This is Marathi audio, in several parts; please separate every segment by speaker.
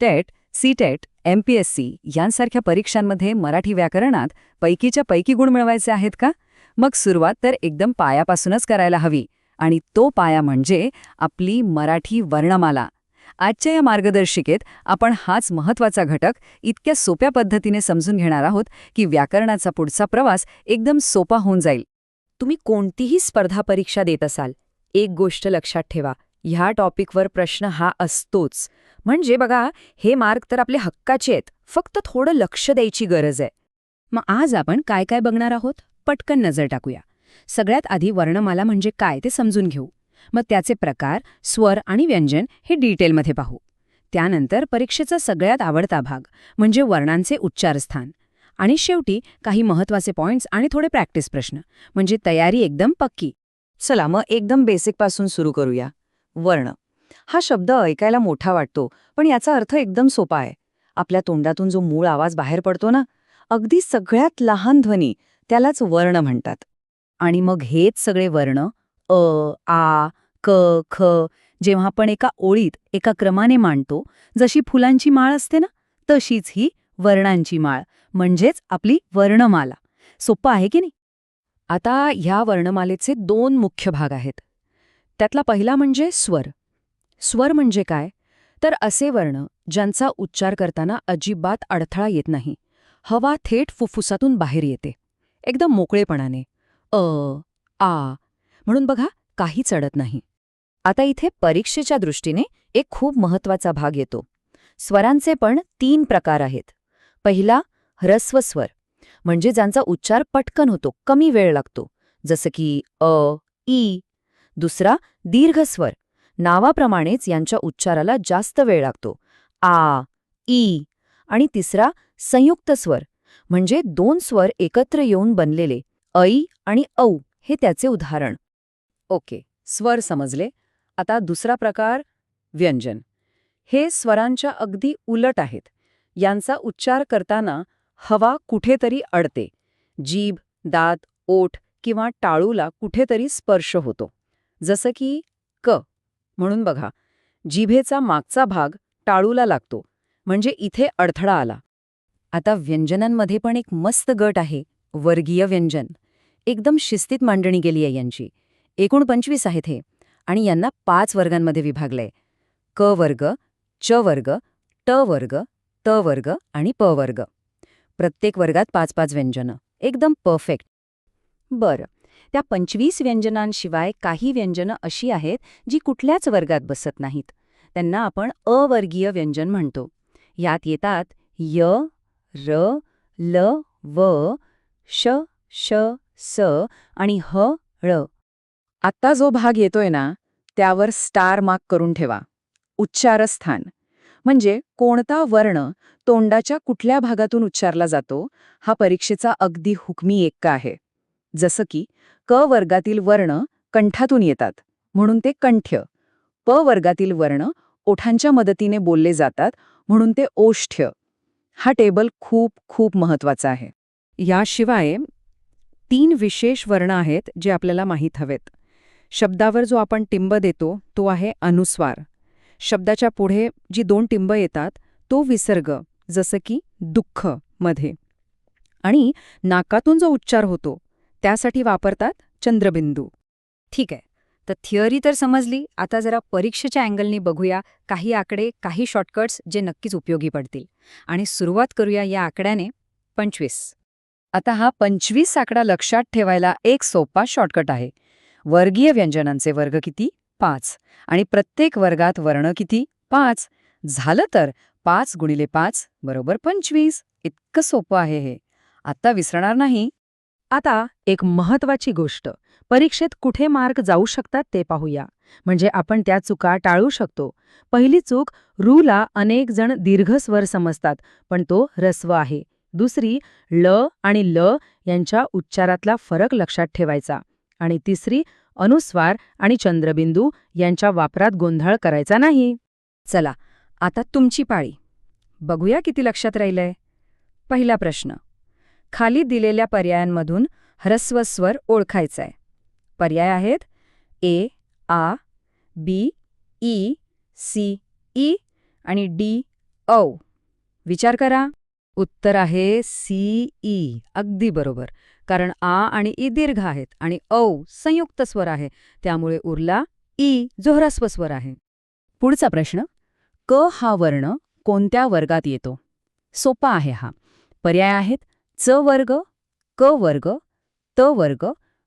Speaker 1: टेट, सी-टेट, MPSC यांसारख्या परीक्षांमध्ये मराठी व्याकरणात पैकीच्या पैकी गुण मिळवायचे आहेत का? मग सुरुवात तर एकदम पायापासूनच करायला हवी. आणि तो पाया म्हणजे आपली मराठी वर्णमाला. आजच्या या मार्गदर्शिकेत आपण हाच महत्त्वाचा घटक इतक्या सोप्या पद्धतीने समजून घेणार आहोत की व्याकरणाचा पुढचा प्रवास एकदम सोपा होऊन जाईल.
Speaker 2: तुम्ही कोणतीही स्पर्धा परीक्षा देत असाल, एक गोष्ट लक्षात ठेवा, ह्या टॉपिकवर प्रश्न हा असतोच. म्हणजे बघा, हे मार्क तर आपले हक्काचे आहेत, फक्त थोडं लक्ष द्यायची गरज आहे.
Speaker 3: मग आज आपण काय काय बघणार आहोत, पटकन नजर टाकूया. सगळ्यात आधी वर्णमाला म्हणजे काय ते समजून घेऊ. मग त्याचे प्रकार, स्वर आणि व्यंजन हे डिटेलमध्ये पाहू. त्यानंतर परीक्षेचा सगळ्यात आवडता भाग म्हणजे वर्णांचे उच्चारस्थान. आणि शेवटी काही महत्त्वाचे पॉइंट्स आणि थोडे प्रॅक्टिस प्रश्न, म्हणजे तयारी एकदम पक्की.
Speaker 1: चला मग एकदम बेसिकपासून सुरू करूया. वर्ण हा शब्द ऐकायला मोठा वाटतो, पण याचा अर्थ एकदम सोपा आहे. आपल्या तोंडातून जो मूळ आवाज बाहेर पडतो ना, अगदी सगळ्यात लहान ध्वनी, त्यालाच वर्ण म्हणतात.
Speaker 3: आणि मग हेच सगळे वर्ण अ, आ, क, ख जेव्हा आपण एका ओळीत एका क्रमाने मांडतो, जशी फुलांची माळ असते ना, तशीच ही वर्णांची माळ, म्हणजेच आपली वर्णमाला. सोपं आहे की नाही?
Speaker 2: आता ह्या वर्णमालेचे 2 मुख्य भाग आहेत. त्यातला पहिला म्हणजे स्वर. स्वर म्हणजे काय? तर असे वर्ण ज्यांचा उच्चार करताना अजिबात अडथळा येत नाही. हवा थेट फुफ्फुसातून बाहेर येते, एकदम मोकळेपणाने. अ, आ म्हणून बघा, काहीच अडत नाही. आता इथे परीक्षेच्या दृष्टीने एक खूप महत्वाचा भाग येतो. स्वरांचे पण 3 प्रकार आहेत. पहिला ह्रस्व स्वर, म्हणजे ज्यांचा उच्चार पटकन होतो, कमी वेळ लागतो, जसं की अ, ई. दुसरा दीर्घ स्वर, नावाप्रमाणेच यांच्या उच्चाराला जास्त वेळ लागतो, आ, ई. आणि तिसरा संयुक्त स्वर, म्हणजे 2 स्वर एकत्र येऊन बनलेले, ऐ आणि औ. हे त्याचे उदाहरण.
Speaker 1: ओके, स्वर समजले. आता दुसरा प्रकार व्यंजन. हे स्वरांच्या अगदी उलट आहेत. यांचा उच्चार करताना हवा कुठेतरी अडते. जीभ, दात, ओठ किंवा टाळूला कुठेतरी स्पर्श होतो, जसं की क. म्हणून बघा, जिभेचा मागचा भाग टाळूला लागतो, म्हणजे इथे अडथळा आला.
Speaker 2: आता व्यंजनांमध्ये पण एक मस्त गट आहे, वर्गीय व्यंजन. एकदम शिस्तीत मांडणी गेली आहे यांची. एकूण 25 आहेत हे, आणि यांना 5 वर्गांमध्ये विभागलंय: क वर्ग, च वर्ग, ट वर्ग, त वर्ग आणि प वर्ग. प्रत्येक वर्गात 5-5 व्यंजनं. एकदम परफेक्ट.
Speaker 3: बरं, त्या 25 व्यंजनांशिवाय काही व्यंजनं अशी आहेत जी कुठल्याच वर्गात बसत नाहीत. त्यांना आपण अवर्गीय व्यंजन म्हणतो. यात येतात य, र, ल, व, श, श, स आणि ह, ळ.
Speaker 1: आत्ता जो भाग येतोय ना, त्यावर स्टार मार्क करून ठेवा. उच्चारस्थान म्हणजे कोणता वर्ण तोंडाच्या कुठल्या भागातून उच्चारला जातो, हा परीक्षेचा अगदी हुकमी एक्का आहे. जसं की क वर्गातील वर्ण कंठातून येतात, म्हणून ते कंठ्य. प वर्गातील वर्ण ओठांच्या मदतीने बोलले जातात, म्हणून ते ओष्ठ्य. हा टेबल खूप खूप महत्वाचा आहे.
Speaker 2: याशिवाय 3 विशेष वर्ण आहेत जे आपल्याला माहीत हवेत. शब्दावर जो आपण टिंब देतो तो आहे अनुस्वार. शब्दाच्या पुढे जी 2 टिंब येतात तो विसर्ग, जसं की दुःख मध्ये. आणि नाकातून जो उच्चार होतो त्यासाठी वापरतात चंद्रबिंदू.
Speaker 3: ठीक आहे, तर थिअरी तर समजली. आता जरा परीक्षेच्या अँगलनी बघूया काही आकडे, काही शॉर्टकट्स जे नक्कीच उपयोगी पडतील. आणि सुरुवात करूया या आकड्याने 25.
Speaker 1: आता हा 25 आकडा लक्षात ठेवायला एक सोपा शॉर्टकट आहे. वर्गीय व्यंजनांचे वर्ग किती? 5. आणि प्रत्येक वर्गात वर्ण किती? 5. झालं तर 5 गुणिले 5 बरोबर 25. इतकं सोपं आहे हे. आता विसरणार नाही.
Speaker 2: आता एक महत्वाची गोष्ट, परीक्षेत कुठे मार्क जाऊ शकतात ते पाहूया, म्हणजे आपण त्या चुका टाळू शकतो. पहिली चूक, रूला अनेक जण दीर्घ स्वर समजतात, पण तो ह्रस्व आहे. दुसरी, ल आणि ल यांच्या उच्चारातला फरक लक्षात ठेवायचा. आणि तिसरी, अनुस्वार आणि चंद्रबिंदू यांच्या वापरात गोंधळ करायचा नाही.
Speaker 3: चला, आता तुमची पाळी. बघूया किती लक्षात राहिलंय. पहिला प्रश्न, खाली दिलेल्या पर्यायांमधून ह्रस्व स्वर ओळखायचाय. पर्याय आहेत ए, आ, बी, ई, सी, ई आणि डी, औ. विचार करा.
Speaker 2: उत्तर आहे सी ई. अगदी बरोबर. कारण आ आणि ई दीर्घ आहेत आणि औ संयुक्त स्वर आहे. त्यामुळे उरला ई जो ह्रस्व स्वर आहे.
Speaker 3: पुढचा प्रश्न. क हा वर्ण कोणत्या वर्गात येतो? सोपा आहे हा. पर्याय आहेत च वर्ग, क वर्ग, त वर्ग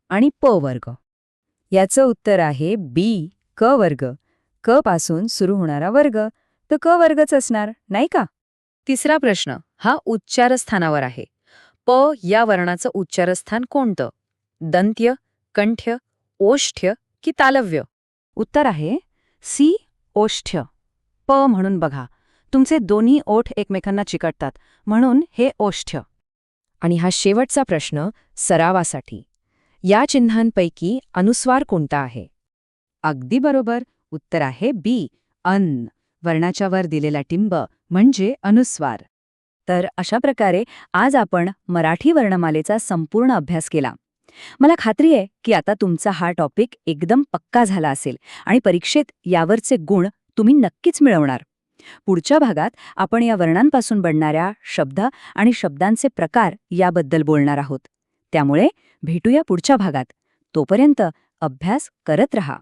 Speaker 3: आणि प वर्ग. याचं उत्तर आहे बी, क वर्ग. क पासून सुरू होणारा वर्ग तर क वर्गच असणार, नाही का?
Speaker 1: तिसरा प्रश्न हा उच्चारस्थानावर आहे. प या वर्णाचं उच्चारस्थान कोणतं? दंत्य, कंठ्य, ओष्ठ्य की तालव्य?
Speaker 3: उत्तर आहे सी, ओष्ठ्य. प म्हणून बघा. तुमचे दोन्ही ओठ एकमेकांना चिकटतात, म्हणून हे ओष्ठ्य.
Speaker 1: आणि हा शेवटचा प्रश्न सरावासाठी. या चिन्हांपैकी अनुस्वार कोणता आहे?
Speaker 3: अगदी बरोबर. उत्तर आहे बी, अन. वर्णाच्या वर दिलेला टिंब म्हणजे अनुस्वार. तर अशा प्रकारे आज आपण मराठी वर्णमालेचा संपूर्ण अभ्यास केला. मला खात्री आहे की आता तुमचा हा टॉपिक एकदम पक्का झाला असेल आणि परीक्षेत यावरचे गुण तुम्ही नक्कीच मिळवणार. पुढच्या भागात आपण या वर्णांपासून बनणाऱ्या शब्द आणि शब्दांचे प्रकार याबद्दल बोलणार आहोत. त्यामुळे भेटूया पुढच्या भागात. तोपर्यंत अभ्यास करत रहा.